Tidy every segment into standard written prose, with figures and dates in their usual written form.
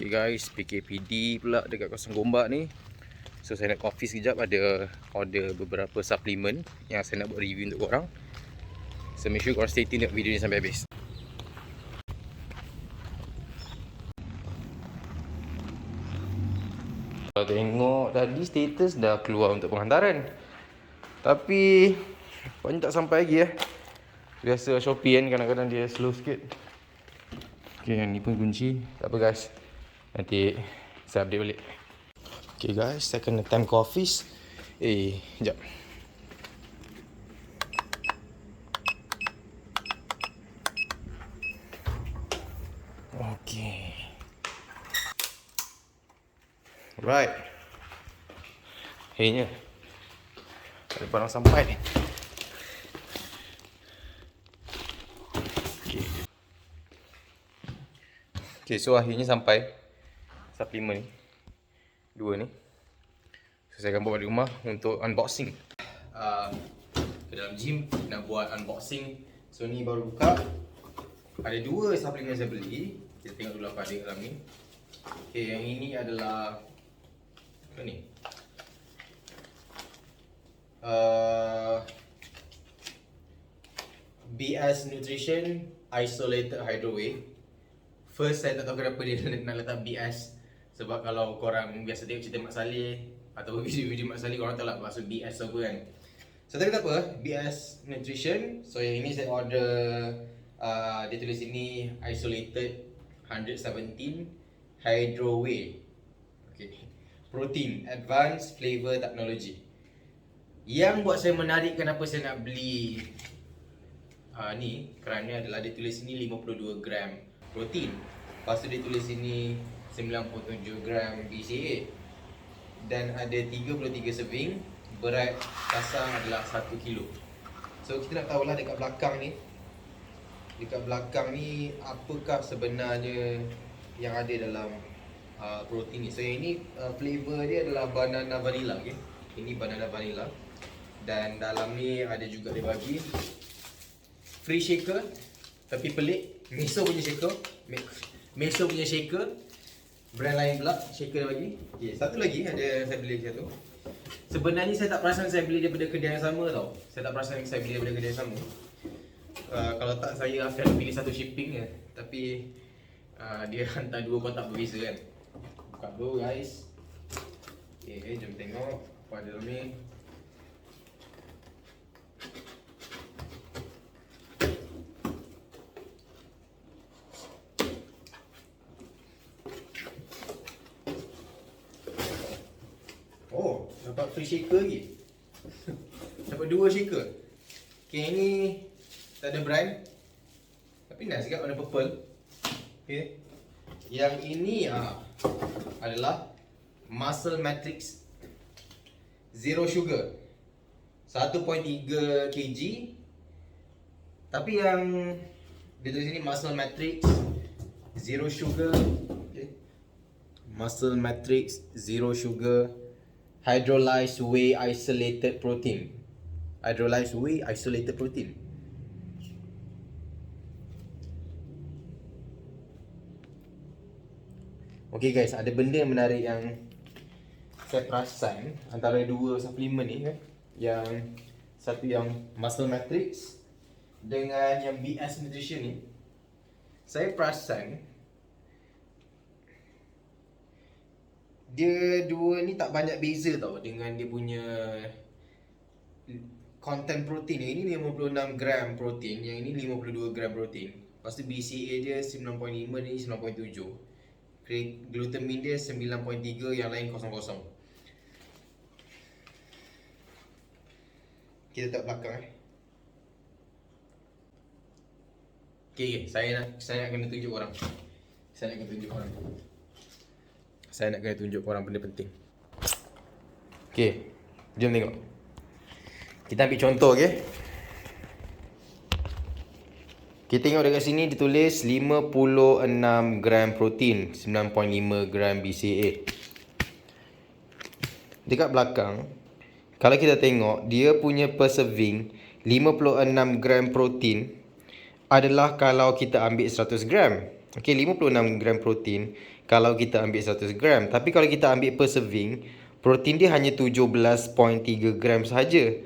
Okay guys, PKPD pula dekat kawasan Gombak ni. So saya nak coffee sekejap, ada order beberapa suplemen yang saya nak buat review untuk korang. So make sure korang stay tune tengok video ni sampai habis. Kalau tengok tadi status dah keluar untuk penghantaran, tapi banyak tak sampai lagi Biasa Shopee kan kadang-kadang dia slow sikit. Okay, yang ni pun kunci. Tak apa guys, nanti saya update balik. Okay guys, second attempt ke office. Sekejap. Okay. Right. Akhirnya ada barang sampai. Okay, so akhirnya sampai suplemen ni. Dua ni. So, saya akan bawa di rumah untuk unboxing. Ke dalam gym nak buat unboxing. So ni baru buka. Ada dua suplemen saya beli. Kita tengok dulu apa ada dalam ni. Okay, yang ini adalah apa ni? BS Nutrition Isolated Hydro Whey. First, saya tak tahu kenapa dia nak letak BS. Sebab kalau korang biasa tengok cerita Mak Saleh atau video-video Mak Saleh, korang tahu lah maksud BS apa kan. So tapi tak apa, BS Nutrition. So yang ini saya order, dia tulis sini Isolated 117 Hydro Whey. Okay. Protein, Advanced Flavor Technology. Yang buat saya menarik kenapa saya nak beli ni, kerana adalah dia tulis sini 52 gram protein. Lepas tu dia tulis sini 97 gram BCA. Dan ada 33 serving. Berat kasar adalah 1 kilo. So kita nak tahulah dekat belakang ni. Dekat belakang ni apakah sebenarnya yang ada dalam protein ni. So yang ini flavor dia adalah banana vanilla, okay? Ini banana vanilla. Dan dalam ni ada juga dia bagi free shaker, tapi pelik. Meso punya shaker, Meso punya shaker, brand lain pula shaker dia bagi. Okay, satu lagi ada saya beli satu. Sebenarnya saya tak perasan saya beli daripada kedai yang sama tau. Saya tak perasan saya beli daripada kedai yang sama. Kalau tak saya akan pilih satu shipping je. Tapi dia hantar dua kotak berbeza kan. Buka dulu guys. Okay, jom tengok apa ada dalam ni. Oh, dapat free shaker lagi. Dapat dua shaker. Okay, ni tak ada brand, tapi nice juga warna purple. Okay. Yang ini adalah Muscle Matrix Zero Sugar 1.3 kg. Tapi yang dia tulis sini Muscle Matrix Zero Sugar. Okay. Muscle Matrix Zero Sugar Hydrolyzed Whey Isolated Protein. Hydrolyzed Whey Isolated Protein. Okay guys, ada benda yang menarik yang saya perasan antara dua suplemen ni kan. Yang satu yang Muscle Matrix dengan yang BS Nutrition ni. Saya perasan dia dua ni tak banyak beza tau dengan dia punya content protein. Yang ini 56 gram protein, yang ini 52 gram protein. Lepas tu BCA dia 9.5, ni 9.7. Glutamin dia 9.3, yang lain 0.0. Kita tak belakang Okay, saya nak kena tunjuk orang. Saya nak kena tunjuk korang benda penting. Okay, jom tengok. Kita ambil contoh, okay. Kita tengok dekat sini ditulis 56 gram protein, 9.5 gram BCA. Dekat belakang, kalau kita tengok, dia punya per serving 56 gram protein adalah kalau kita ambil 100 gram. Okay, 56 gram protein kalau kita ambil 100 gram. Tapi kalau kita ambil per serving, protein dia hanya 17.3 gram sahaja.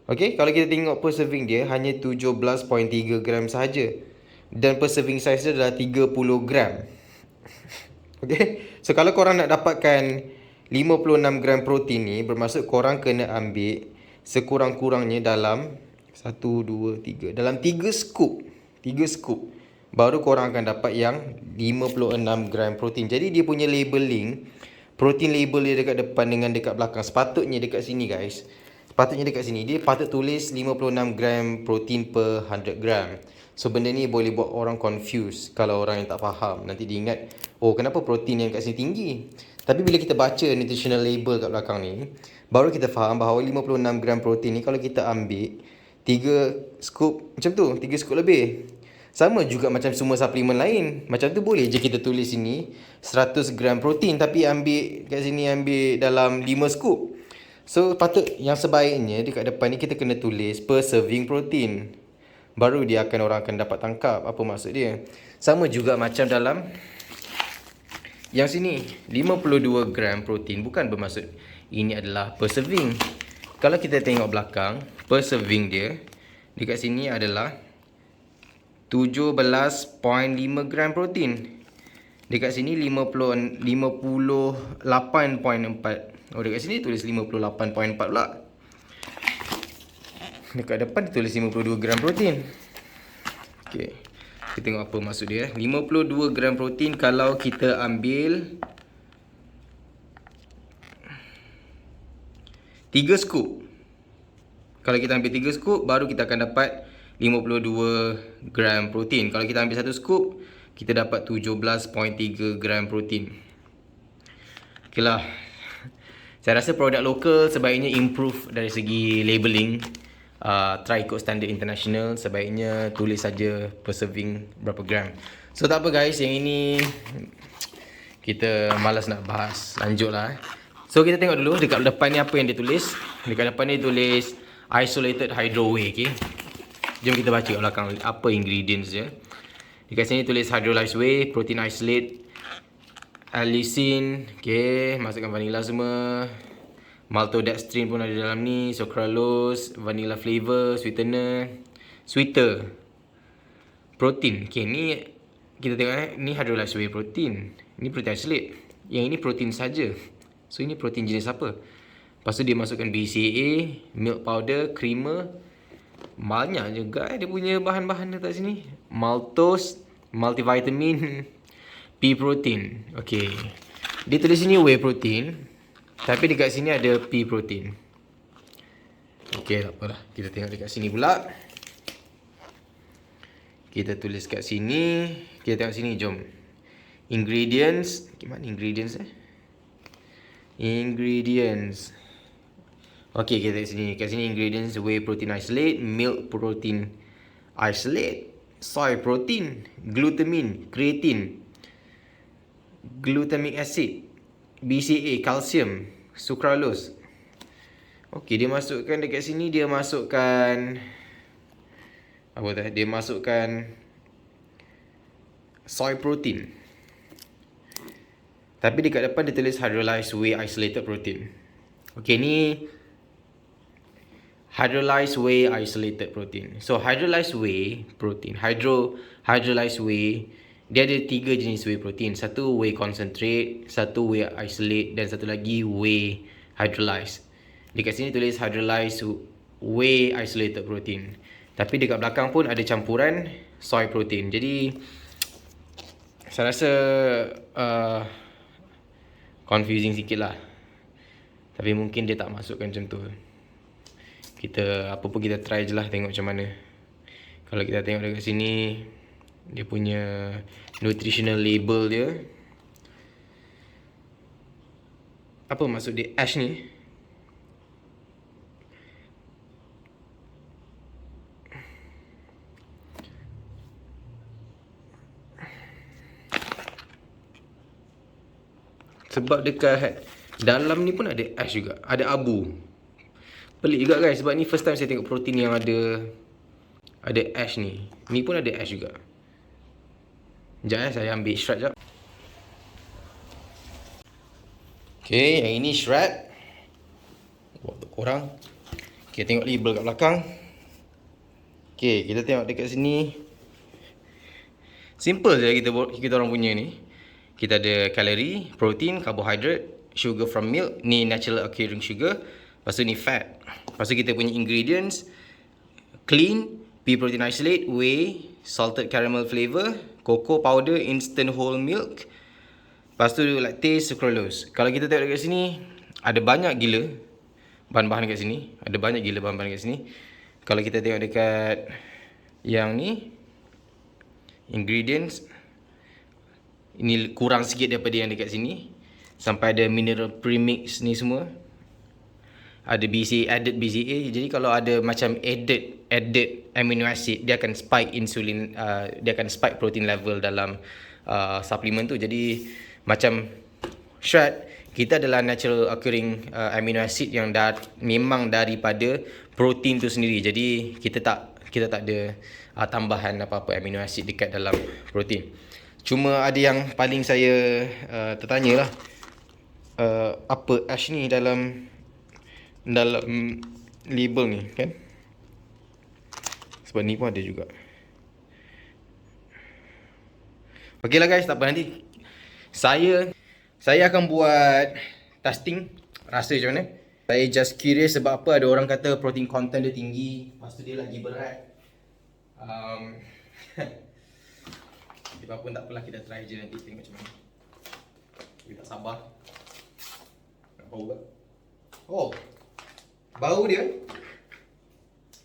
Okey, kalau kita tengok per serving dia hanya 17.3 gram sahaja. Dan per serving size dia adalah 30 gram. Okey, so kalau korang nak dapatkan 56 gram protein ni, bermaksud korang kena ambil sekurang-kurangnya dalam 1, 2, 3, dalam 3 scoop. 3 scoop. Baru korang akan dapat yang 56 gram protein. Jadi dia punya labeling, protein label dia dekat depan dengan dekat belakang. Sepatutnya dekat sini guys. Sepatutnya dekat sini dia patut tulis 56 gram protein per 100 gram. So benda ni boleh buat orang confuse kalau orang yang tak faham. Nanti dia ingat, oh kenapa protein yang kat sini tinggi? Tapi bila kita baca nutritional label kat belakang ni, baru kita faham bahawa 56 gram protein ni kalau kita ambil 3 scoop macam tu, 3 scoop lebih. Sama juga macam semua suplemen lain. Macam tu boleh je kita tulis sini 100 gram protein tapi ambil kat sini ambil dalam 5 scoop. So patut yang sebaiknya dekat depan ni kita kena tulis per serving protein. Baru dia akan orang akan dapat tangkap apa maksud dia. Sama juga macam dalam yang sini 52 gram protein, bukan bermaksud ini adalah per serving. Kalau kita tengok belakang, per serving dia dekat sini adalah 17.5 gram protein. Dekat sini 58.4. Oh, dekat sini tulis 58.4 pula. Dekat depan tulis 52 gram protein. Okey. Kita tengok apa maksud dia. 52 gram protein kalau kita ambil 3 scoop. Kalau kita ambil 3 scoop, baru kita akan dapat 52 gram protein. Kalau kita ambil 1 scoop, kita dapat 17.3 gram protein. Okeylah. Saya rasa produk lokal sebaiknya improve dari segi labeling. Try ikut standard international. Sebaiknya tulis saja per serving berapa gram. So tak apa guys, yang ini kita malas nak bahas. Lanjutlah. So kita tengok dulu dekat depan ni apa yang dia tulis. Dekat depan ni tulis isolated hydro whey. Okay, jom kita baca kat belakang apa ingredients dia. Dekat sini tulis hydrolyzed whey, protein isolate, lysine, okay, masukkan vanilla semua. Maltodextrin pun ada dalam ni, sucralose, vanilla flavor, sweeter, protein. Okay, ni kita tengok ni hydrolyzed whey protein. Ni protein isolate. Yang ini protein saja. So ini protein jenis apa? Lepas tu dia masukkan BCAA, milk powder, creamer. Banyak juga dia punya bahan-bahan dekat sini. Maltose, multivitamin, pea protein. Okay, dia tulis sini whey protein, tapi dekat sini ada pea protein. Okay, tak apalah. Kita tengok dekat sini pula. Kita tulis kat sini. Kita tengok sini, jom. Ingredients. Mana ingredients Ingredients. Okay, kita tengok sini. Kat sini ingredients whey protein isolate, milk protein isolate, soy protein, glutamine, creatine, glutamic acid, BCAA, calcium, sucralose. Okey, dia masukkan dekat sini, dia masukkan apa tu? Dia masukkan soy protein. Tapi dekat depan dia tulis hydrolyzed whey isolated protein. Okey, ni hydrolyzed whey isolated protein. So hydrolyzed whey protein, hydrolyzed whey, dia ada 3 jenis whey protein. Satu whey concentrate, satu whey isolate, dan satu lagi whey hydrolyzed. Dekat sini tulis hydrolyzed whey isolated protein. Tapi dekat belakang pun ada campuran soy protein. Jadi saya rasa confusing sikit lah. Tapi mungkin dia tak masukkan macam tu. Kita apa pun kita try je lah, tengok macam mana. Kalau kita tengok dekat sini, dia punya nutritional label dia. Apa maksud dia ash ni? Sebab dekat dalam ni pun ada ash juga, ada abu. Pelik juga guys, sebab ni first time saya tengok protein yang ada ash ni. Ni pun ada ash juga. Sekejap saya ambil extract sekejap. Okay, yang ini shred. Buat untuk korang. Okay, tengok label kat belakang. Okay, kita tengok dekat sini. Simple je kita orang punya ni. Kita ada kalori, protein, carbohydrate, sugar from milk. Ni natural occurring sugar. Lepas tu ni fat. Lepas tu kita punya ingredients. Clean, pea protein isolate, whey, salted caramel flavor, cocoa powder, instant whole milk. Lepas tu lactase, sucralose. Kalau kita tengok dekat sini, ada banyak gila bahan-bahan dekat sini. Ada banyak gila bahan-bahan dekat sini. Kalau kita tengok dekat yang ni, ingredients, ini kurang sikit daripada yang dekat sini. Sampai ada mineral premix ni semua. Ada BCA, added BCA. Jadi kalau ada macam added amino acid, dia akan spike insulin, dia akan spike protein level dalam suplemen tu. Jadi macam shred, kita adalah natural occurring amino acid yang memang daripada protein tu sendiri. Jadi kita tak ada tambahan apa-apa amino acid dekat dalam protein. Cuma ada yang paling saya tertanya lah, apa ash ni dalam label ni kan. Sebab ni pun ada juga. Okey lah guys, tak apa, nanti saya akan buat testing rasa macam mana. Saya just curious sebab apa ada orang kata protein content dia tinggi, lepas tu dia lagi berat. Sebab pun tak apalah, kita try je nanti tengok macam mana. Kita tak sabar. Nak bau tak? Oh, bau dia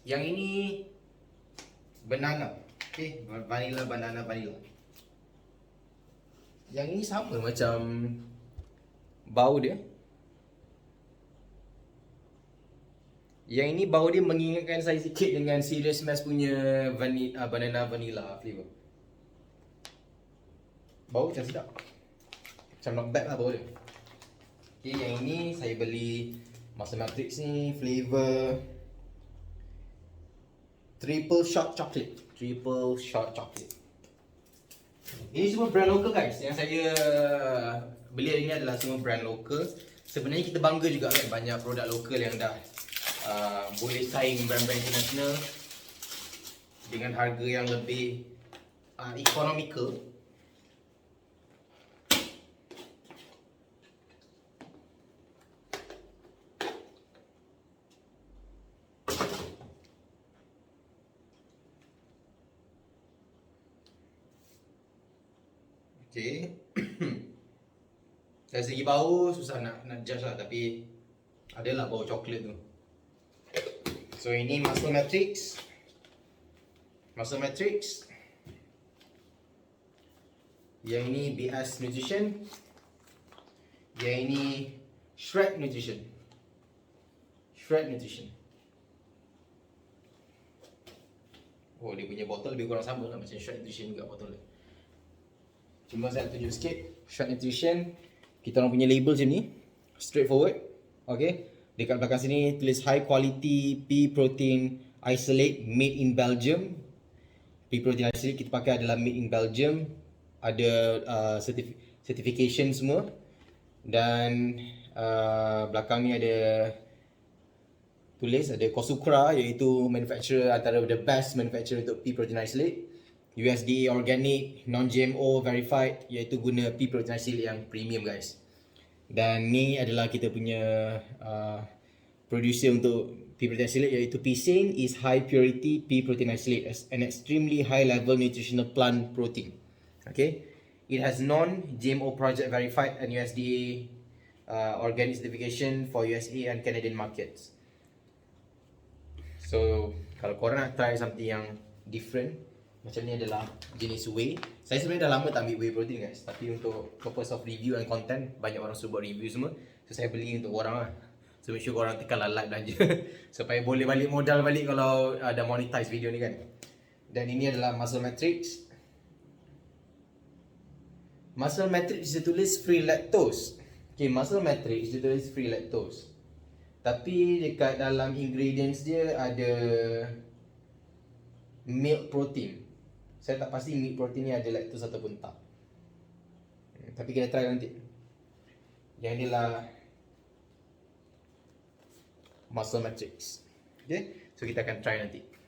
yang ini banana. Okay, vanilla, banana, vanilla. Yang ini sama macam bau dia. Yang ini bau dia mengingatkan saya sikit dengan Serious Mess punya banana vanilla flavor. Bau macam sedap. Macam not bad lah bau dia. Okay, yang ini saya beli Muscle Matrix ni flavor triple shot chocolate. Ini semua brand local guys. Yang saya beli hari ni adalah semua brand local. Sebenarnya kita bangga juga kan, banyak produk lokal yang dah boleh saing brand-brand international dengan harga yang lebih economical. Okay. Dari segi bau susah nak judge lah, tapi adalah bau coklat tu. So ini Muscle Matrix. Yang ini BS Nutrition. Yang ini Shred Nutrition. Oh, dia punya botol lebih kurang sama lah macam Shred Nutrition juga botol dia. Cuma saya tunjuk sikit. Shred Nutrition, kita orang punya label macam ni, straightforward. Okay, dekat belakang sini tulis high quality pea protein isolate made in Belgium. Pea protein isolate kita pakai adalah made in Belgium. Ada certification semua. Dan belakang ni ada tulis, ada Kosukra, iaitu manufacturer, antara the best manufacturer untuk pea protein isolate. USDA organic, non-GMO verified, iaitu guna pea protein isolate yang premium guys. Dan ni adalah kita punya producer untuk pea protein isolate, iaitu Peacein is high purity pea protein isolate as an extremely high level nutritional plant protein. Okay, it has non-GMO project verified and USDA organic certification for USA and Canadian markets. So kalau korang nak try something yang different, macam ni adalah jenis whey. Saya sebenarnya dah lama tak ambil whey protein guys, tapi untuk purpose of review and content, banyak orang suruh buat review semua, so saya beli untuk korang lah. So make sure korang tekan like dan je supaya boleh balik modal balik kalau ada monetize video ni kan. Dan ini adalah Muscle Matrix. Muscle Matrix dia tulis free lactose. Okay, Muscle Matrix dia tulis free lactose, tapi dekat dalam ingredients dia ada milk protein. Saya tak pasti milk protein ni ada lactose ataupun tak, tapi kita try nanti. Yang inilah muscle matrix. Okay, so kita akan try nanti.